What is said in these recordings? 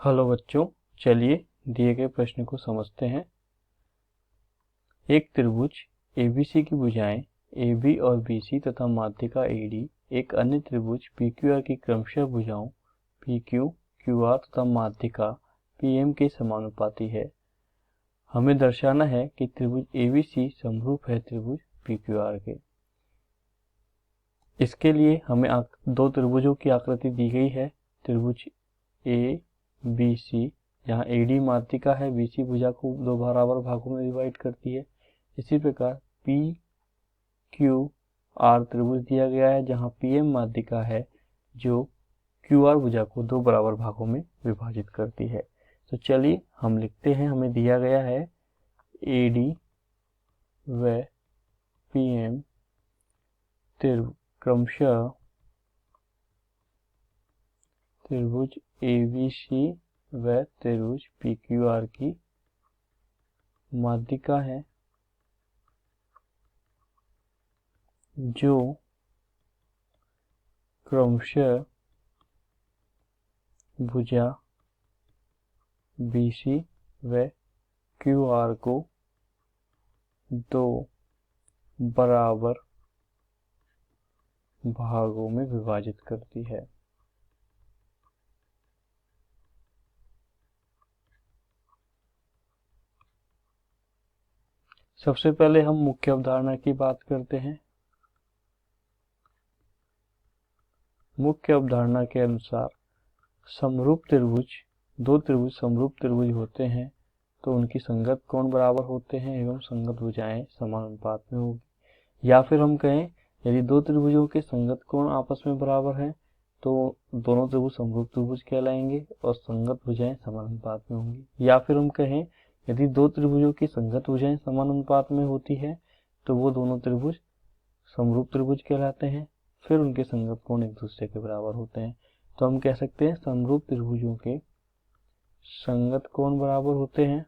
Hello बच्चों, चलिए दिए गए प्रश्न को समझते हैं। एक त्रिभुज ABC की भुजाएं AB और BC तथा माध्यिका AD एक अन्य त्रिभुज PQR की क्रमशः भुजाओं PQ, QR तथा माध्यिका PM के समानुपाती है। हमें दर्शाना है कि त्रिभुज ABC समरूप है त्रिभुज PQR के। इसके लिए हमें दो त्रिभुजों की आकृति दी गई है। त्रिभुज ABC, यहाँ AD माध्यिका है, BC भुजा को दो बराबर भागों में डिवाइड करती है। इसी प्रकार PQR त्रिभुज दिया गया है, जहाँ PM माध्यिका है जो QR भुजा को दो बराबर भागों में विभाजित करती है। तो चलिए हम लिखते हैं। हमें दिया गया है AD व PM क्रमशः त्रिभुज ABC व त्रिभुज PQR की माध्यिका है, जो क्रमशः भुजा BC व QR को दो बराबर भागों में विभाजित करती है। सबसे पहले हम मुख्य अवधारणा की बात करते हैं। मुख्य अवधारणा के अनुसार समरूप त्रिभुज, दो त्रिभुज समरूप त्रिभुज होते हैं तो उनकी संगत कोण बराबर होते हैं एवं संगत भुजाएं समान अनुपात में होगी। या फिर हम कहें, यदि दो त्रिभुजों के संगत कोण आपस में बराबर हैं तो दोनों त्रिभुज समरूप त्रिभुज कहलाएंगे और संगत भुजाएं समान अनुपात में होंगी। या फिर हम कहें, यदि दो त्रिभुजों की संगत भुजाएं समान अनुपात में होती है तो वो दोनों त्रिभुज समरूप त्रिभुज कहलाते हैं। फिर उनके संगत कोण एक दूसरे के बराबर होते हैं। तो हम कह सकते हैं समरूप त्रिभुजों के संगत कोण बराबर होते हैं।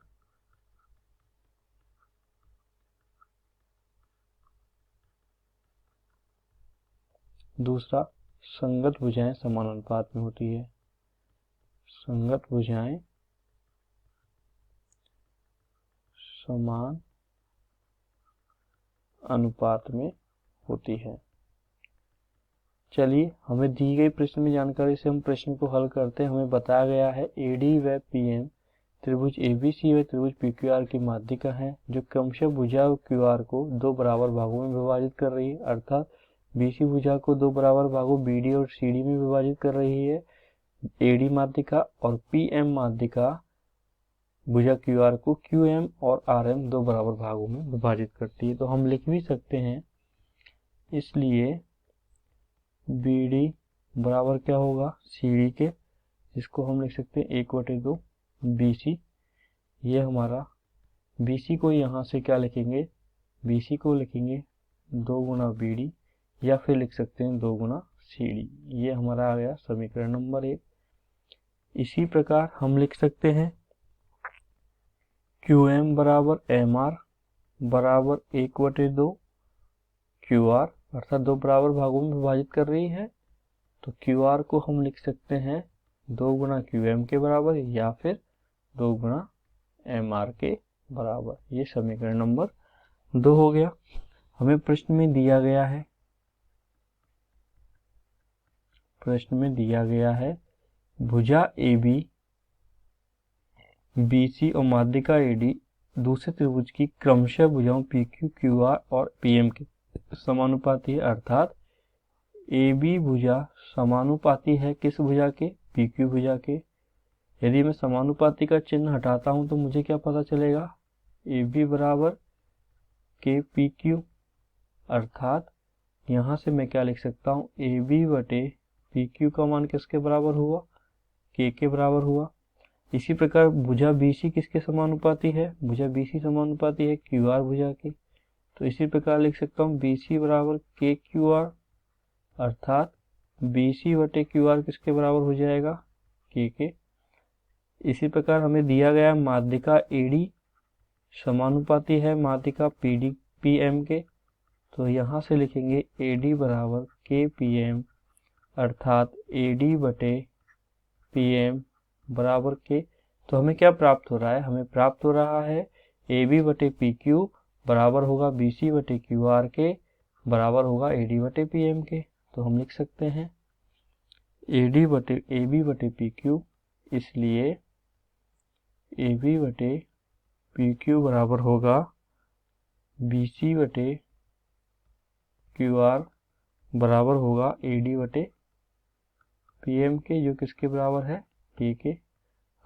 दूसरा, संगत भुजाएं समान अनुपात में होती है। संगत भुजाएं समान अनुपात में होती है। चलिए हमें दी गई प्रश्न में जानकारी से हम प्रश्न को हल करते हैं। हमें बताया गया है AD व PM त्रिभुज ABC व त्रिभुज PQR की माध्यिका है, जो क्रमशः भुजा QR को दो बराबर भागों में विभाजित कर रही है। अर्थात BC भुजा को दो बराबर भागों BD और CD में विभाजित कर रही है AD माध्यिका, और PM माध्यिका भुजा QR को QM और RM दो बराबर भागों में विभाजित करती है। तो हम लिख भी सकते हैं, इसलिए BD बराबर क्या होगा CD के, जिसको हम लिख सकते हैं 1/2 BC। ये हमारा BC को यहाँ से क्या लिखेंगे, BC को लिखेंगे 2 गुना BD, या फिर लिख सकते हैं 2 गुना CD। ये हमारा आ गया समीकरण नंबर 1। इसी प्रकार हम लिख सकते हैं QM बराबर MR बराबर 1/2 QR, अर्थात दो बराबर भागों में विभाजित कर रही है। तो QR को हम लिख सकते हैं 2 गुना QM के बराबर, या फिर 2 गुना MR के बराबर। ये समीकरण नंबर 2 हो गया। हमें प्रश्न में दिया गया है भुजा AB BC और माध्यिका AD दूसरे त्रिभुज की क्रमशः भुजाओं PQ, QR और PM के समानुपाती है। अर्थात AB भुजा समानुपाती है किस भुजा के, PQ भुजा के। यदि मैं समानुपाती का चिन्ह हटाता हूं तो मुझे क्या पता चलेगा, AB बराबर KPQ। अर्थात यहां से मैं क्या लिख सकता हूं, AB बटे PQ का मान किसके बराबर हुआ, K के बराबर हुआ। इसी प्रकार भुजा BC किसके समानुपाती है, भुजा BC समानुपाती है QR भुजा की। तो इसी प्रकार लिख सकता हूँ BC बराबर KQR, अर्थात BC बटे QR किसके बराबर हो जाएगा, K के। इसी प्रकार हमें दिया गया माध्यिका AD समानुपाती है माध्यिका PM के। तो यहाँ से लिखेंगे AD बराबर KPM, अर्थात AD बटे PM बराबर के। तो हमें क्या प्राप्त हो रहा है, हमें प्राप्त हो रहा है ए बी बटे पी क्यू बराबर होगा बी सी बटे क्यू आर के बराबर होगा ए डी बटे पी एम के। तो हम लिख सकते हैं ए बी बटे पी क्यू, इसलिए ए बी बटे पी क्यू बराबर होगा बी सी बटे क्यू आर बराबर होगा ए डी बटे पी एम के, जो किसके बराबर है, के के।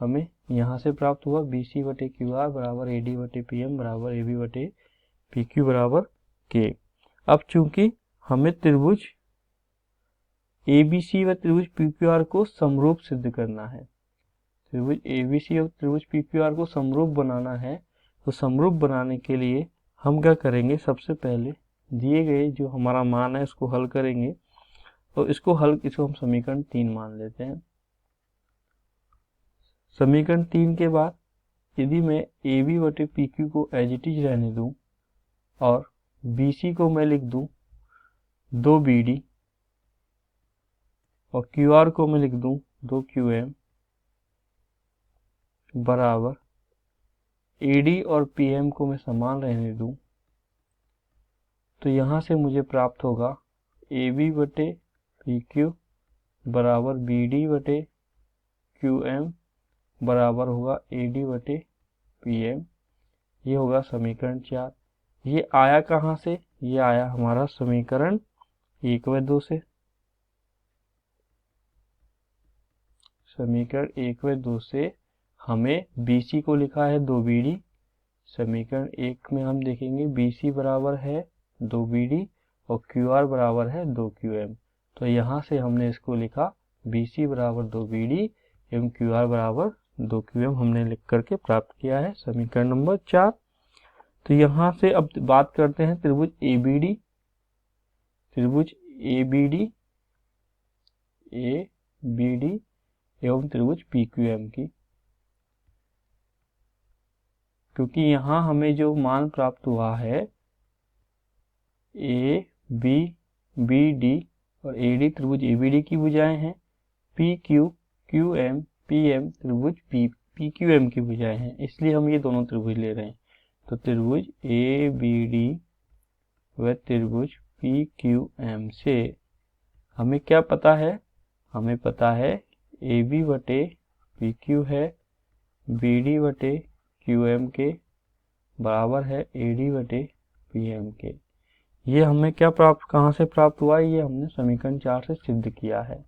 हमें यहाँ से प्राप्त हुआ बी सी बटे क्यू आर बराबर ए डी बटे पी एम बराबर ए बी बटे पी क्यू बराबर के। अब चूंकि हमें त्रिभुज ए बी सी व त्रिभुज पी क्यू आर को समरूप सिद्ध करना है, त्रिभुज ए बी सी और त्रिभुज पी क्यू आर को समरूप बनाना है, तो समरूप बनाने के लिए हम क्या करेंगे, सबसे पहले दिए गए जो हमारा मान है उसको हल करेंगे। तो इसको हम समीकरण 3 मान लेते हैं। समीकरण 3 के बाद यदि मैं ए बी बटे पी क्यू को एज इट इज रहने दूं और बी सी को मैं लिख दूं 2BD और क्यू आर को मैं लिख दूं 2QM बराबर AD और PM को मैं समान रहने दूं, तो यहाँ से मुझे प्राप्त होगा AB बटे PQ बराबर BD बटे QM बराबर होगा AD बटे PM। ये होगा समीकरण 4। ये आया कहाँ से, ये आया हमारा समीकरण 1 व 2 से। समीकरण 1 व 2 से हमें BC को लिखा है 2BD। समीकरण 1 में हम देखेंगे BC बराबर है 2BD और QR बराबर है 2QM। तो यहाँ से हमने इसको लिखा BC बराबर 2BD एवं QR बराबर 2QM हमने लिख करके प्राप्त किया है समीकरण नंबर 4। तो यहाँ से अब बात करते हैं त्रिभुज ABD एवं त्रिभुज PQM की, क्योंकि यहाँ हमें जो मान प्राप्त हुआ है ABD और AD त्रिभुज ABD की भुजाएं हैं, PQM त्रिभुज PQM की भुजाएं हैं, इसलिए हम ये दोनों त्रिभुज ले रहे हैं। तो त्रिभुज ABD व त्रिभुज PQM से हमें क्या पता है, हमें पता है AB बटे PQ है BD बटे QM के बराबर है AD बटे PM के। ये हमें क्या प्राप्त, कहाँ से प्राप्त हुआ, ये हमने समीकरण 4 से सिद्ध किया है।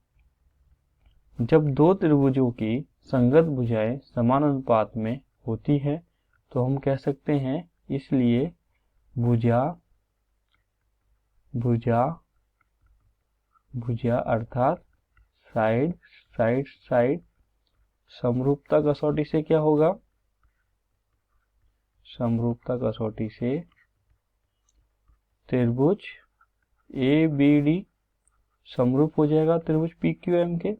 जब दो त्रिभुजों की संगत भुजाएं समान अनुपात में होती है तो हम कह सकते हैं, इसलिए भुजा अर्थात साइड समरूपता कसौटी से क्या होगा, समरूपता कसौटी से त्रिभुज ABD समरूप हो जाएगा त्रिभुज PQM के।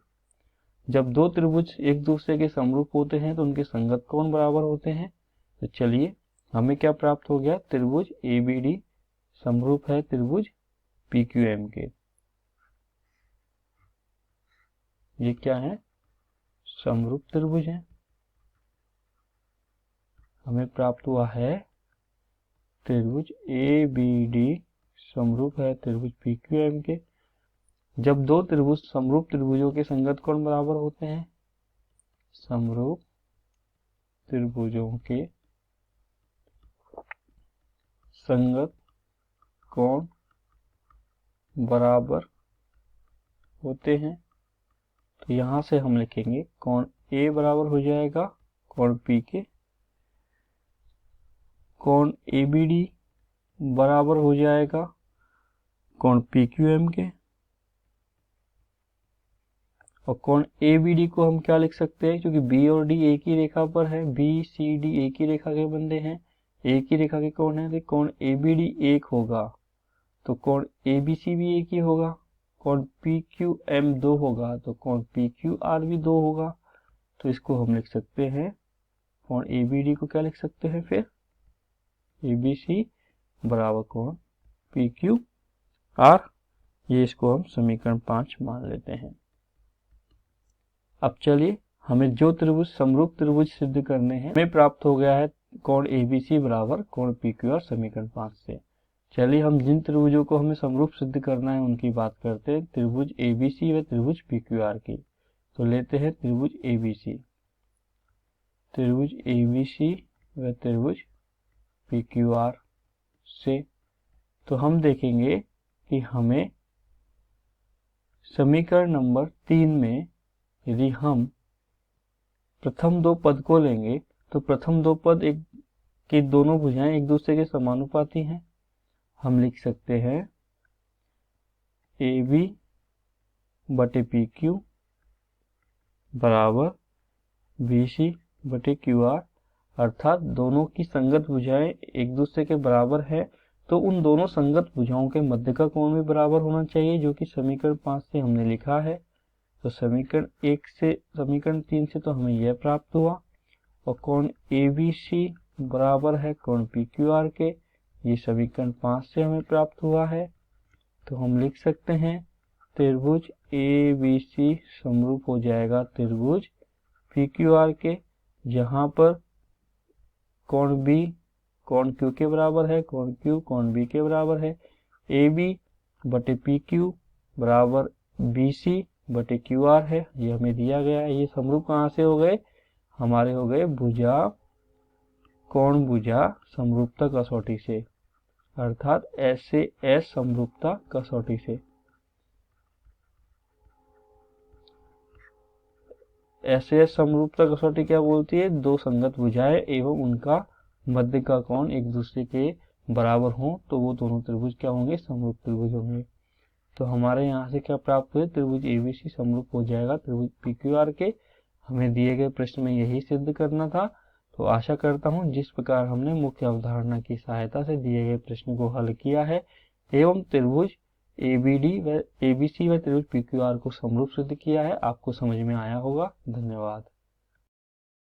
जब दो त्रिभुज एक दूसरे के समरूप होते हैं तो उनके संगत कोण बराबर होते हैं। तो चलिए हमें क्या प्राप्त हो गया, त्रिभुज ABD समरूप है त्रिभुज PQM के। ये क्या है, समरूप त्रिभुज है। हमें प्राप्त हुआ है त्रिभुज ABD समरूप है त्रिभुज PQM के। जब दो त्रिभुज समरूप त्रिभुजों के संगत कोण बराबर होते हैं, समरूप त्रिभुजों के संगत कोण बराबर होते हैं, तो यहाँ से हम लिखेंगे कोण A बराबर हो जाएगा कोण P के, कोण ABD बराबर हो जाएगा कोण PQM के, और कोण ABD को हम क्या लिख सकते हैं, क्योंकि B और D एक ही रेखा पर है, BCD एक ही रेखा के बंदे हैं, एक ही रेखा के कोण है, तो कोण ABD एक होगा तो कोण ABC भी एक ही होगा, कोण PQM 2 होगा तो कोण PQR भी 2 होगा। तो इसको हम लिख सकते हैं, कोण ABD को क्या लिख सकते हैं फिर, ABC बराबर कोण PQR। ये इसको हम समीकरण 5 मान लेते हैं। अब चलिए हमें जो त्रिभुज समरूप त्रिभुज सिद्ध करने हैं हमें प्राप्त हो गया है कोण ABC बराबर कोण PQR समीकरण 5 से। चलिए हम जिन त्रिभुजों को हमें समरूप सिद्ध करना है उनकी बात करते हैं, त्रिभुज ABC व त्रिभुज PQR की। तो लेते हैं त्रिभुज ABC व त्रिभुज PQR से। तो हम देखेंगे कि हमें समीकरण नंबर 3 में यदि हम प्रथम दो पद को लेंगे तो प्रथम दो पद की दोनों भुजाएं एक दूसरे के समानुपाती हैं। हम लिख सकते हैं AB बटे PQ बराबर BC बटे QR, अर्थात दोनों की संगत भुजाएं एक दूसरे के बराबर है, तो उन दोनों संगत भुजाओं के मध्य का कोण भी बराबर होना चाहिए, जो कि समीकरण 5 से हमने लिखा है। तो समीकरण 3 से तो हमें यह प्राप्त हुआ, और कोण ABC बराबर है कोण PQR के, ये समीकरण 5 से हमें प्राप्त हुआ है। तो हम लिख सकते हैं त्रिभुज ABC समरूप हो जाएगा त्रिभुज PQR के, जहां पर कोण B कोण Q के बराबर है, कोण Q कोण B के बराबर है। AB बटे PQ बराबर BC बटे QR है, ये हमें दिया गया है। ये समरूप कहाँ से हो गए? हमारे हो गए कोण भुजा समरूपता कसौटी से, अर्थात SAS समरूपता कसौटी से। SAS समरूपता कसौटी क्या बोलती है? दो संगत भुजाएं एवं उनका मध्य का कोण एक दूसरे के बराबर हो तो वो दोनों त्रिभुज क्या होंगे? समरूप त्रिभुज होंगे। तो हमारे यहाँ से क्या प्राप्त हुए? त्रिभुज ABC समरूप हो जाएगा त्रिभुज PQR के। हमें दिए गए प्रश्न में यही सिद्ध करना था। तो आशा करता हूँ जिस प्रकार हमने मुख्य अवधारणा की सहायता से दिए गए प्रश्न को हल किया है एवं त्रिभुज ABC व त्रिभुज PQR को समरूप सिद्ध किया है, आपको समझ में आया होगा। धन्यवाद।